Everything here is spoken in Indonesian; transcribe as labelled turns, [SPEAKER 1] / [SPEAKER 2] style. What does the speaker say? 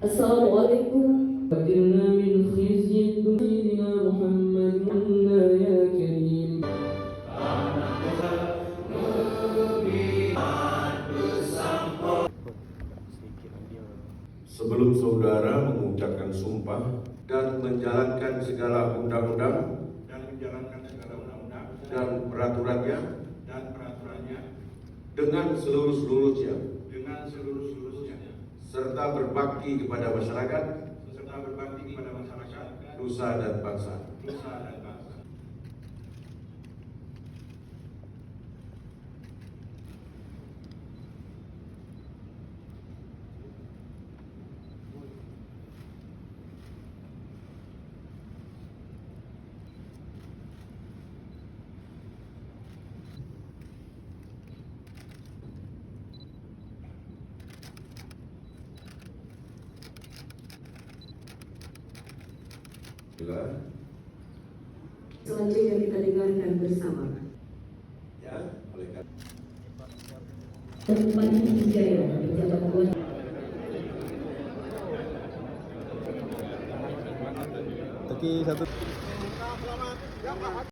[SPEAKER 1] Assalamualaikum.
[SPEAKER 2] أجرنا من خزي سيدنا محمد منا يا كريم.
[SPEAKER 3] Sebelum saudara mengucapkan sumpah dan menjalankan segala undang-undang dan peraturannya dengan seluruh-seluruhnya serta berbakti kepada masyarakat nusa dan bangsa.
[SPEAKER 1] Selanjutnya kita dengarkan bersama.
[SPEAKER 3] Ya, oleh karena
[SPEAKER 1] Tempat Hijaya pejabat kuasa.
[SPEAKER 4] Oke, satu.